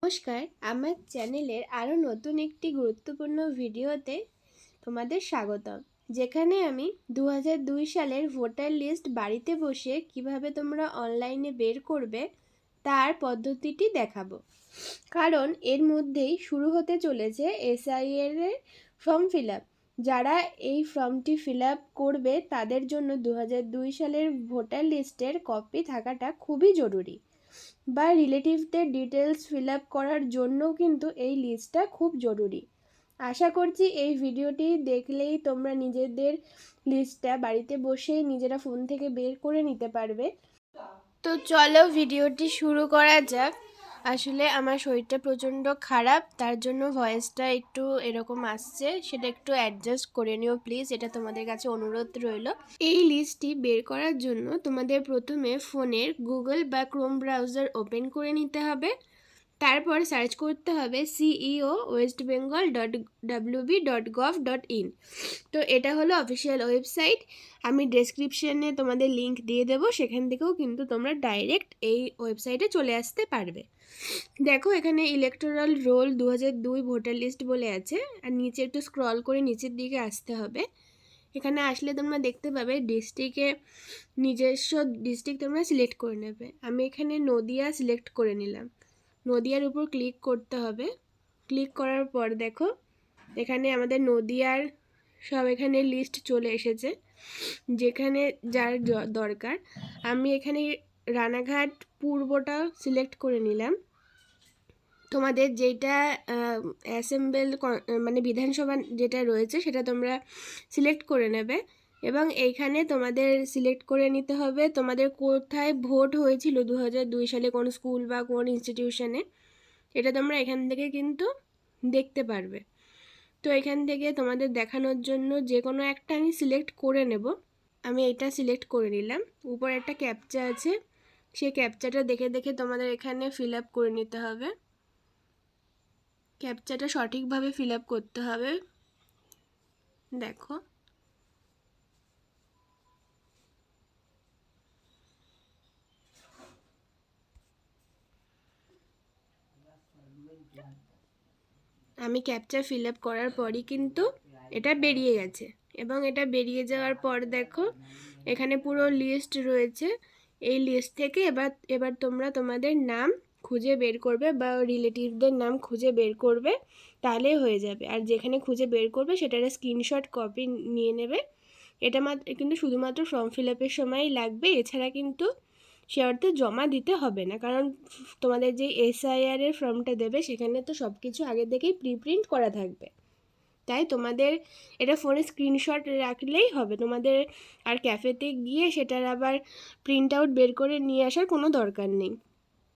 নমস্কার, আমার চ্যানেলের আরও নতুন একটি গুরুত্বপূর্ণ ভিডিওতে তোমাদের স্বাগতম, যেখানে আমি 2002 সালের ভোটার লিস্ট বাড়িতে বসে কিভাবে তোমরা অনলাইনে বের করবে তার পদ্ধতিটি দেখাবো। কারণ এর মধ্যেই শুরু হতে চলেছে এসআইআর এর ফর্ম ফিল আপ। যারা এই ফর্মটি ফিল আপ করবে তাদের জন্য 2002 সালের ভোটার লিস্টের কপি থাকাটা খুবই জরুরি, বা রিলেটিভদের ডিটেলস ফিল আপ করার জন্যও কিন্তু এই লিস্টটা খুব জরুরি। আশা করছি এই ভিডিওটি দেখলেই তোমরা নিজেদের লিস্টটা বাড়িতে বসেই নিজেরা ফোন থেকে বের করে নিতে পারবে। তো চলো ভিডিওটি শুরু করা যাক। আসলে আমার শরীরটা প্রচণ্ড খারাপ, তার জন্য ভয়েসটা একটু এরকম আসছে, সেটা একটু অ্যাডজাস্ট করে নিও প্লিজ, এটা তোমাদের কাছে অনুরোধ রইল। এই লিস্টটি বের করার জন্য তোমাদের প্রথমে ফোনের গুগল বা ক্রোম ব্রাউজার ওপেন করে নিতে হবে। তারপর সার্চ করতে হবে ceo.westbengal.wb.gov.in। তো এটা হলো অফিসিয়াল ওয়েবসাইট, আমি ডেসক্রিপশনে তোমাদের লিংক দিয়ে দেবো, সেখান থেকেও কিন্তু তোমরা ডাইরেক্ট এই ওয়েবসাইটে চলে আসতে পারবে। দেখো এখানে ইলেকটোরাল রোল 2002 ভোটার লিস্ট বলে আছে, আর নিচে একটু স্ক্রল করে নিচের দিকে আসতে হবে। এখানে আসলে তোমরা দেখতে পাবে ডিস্ট্রিক্টে নিজস্ব ডিস্ট্রিক্ট তোমরা সিলেক্ট করে নেবে। আমি এখানে নদিয়া সিলেক্ট করে নিলাম। নদিয়ার উপর ক্লিক করতে হবে। ক্লিক করার পর দেখো এখানে আমাদের নদিয়ার সব এখানে লিস্ট চলে এসেছে, যেখানে যার দরকার। আমি এখানে রানাঘাট পূর্বটা সিলেক্ট করে নিলাম। তোমাদের যেটা অ্যাসেম্বল মানে বিধানসভা যেটা রয়েছে সেটা তোমরা সিলেক্ট করে নেবে, এবং এইখানে তোমাদের সিলেক্ট করে নিতে হবে তোমাদের কোথায় ভোট হয়েছিল 2002 সালে, কোন স্কুল বা কোন ইনস্টিটিউশনে, এটা তোমরা এখান থেকে কিন্তু দেখতে পারবে। তো এখান থেকে তোমাদের দেখানোর জন্য যে কোনো একটা আমি সিলেক্ট করে নেব। আমি এটা সিলেক্ট করে নিলাম। উপরে একটা ক্যাপচা আছে, সেই ক্যাপচাটা দেখে দেখে তোমাদের এখানে ফিল আপ করে নিতে হবে। ক্যাপচাটা সঠিকভাবে ফিল আপ করতে হবে। দেখো আমি ক্যাপচা ফিল আপ করার পরই কিন্তু এটা বেরিয়ে গেছে, এবং এটা বেরিয়ে যাওয়ার পর দেখো এখানে পুরো লিস্ট রয়েছে। এই লিস্ট থেকে এবার তোমরা তোমাদের নাম খুঁজে বের করবে বা রিলেটিভদের নাম খুঁজে বের করবে, তাহলেই হয়ে যাবে। আর যেখানে খুঁজে বের করবে সেটার স্ক্রিনশট কপি নিয়ে নেবে। এটা কিন্তু শুধুমাত্র ফর্ম ফিল আপের সময়ই লাগবে, এছাড়া কিন্তু সে অর্থে জমা দিতে হবে না, কারণ তোমাদের যে এসআইআর এর ফর্মটা দেবে সেখানে তো সব কিছু আগে থেকেই প্রিপ্রিন্ট করা থাকবে। তাই তোমাদের এটা ফোনে স্ক্রিনশট রাখলেই হবে, তোমাদের আর ক্যাফেতে গিয়ে সেটার আবার প্রিন্ট আউট বের করে নিয়ে আসার কোনো দরকার নেই।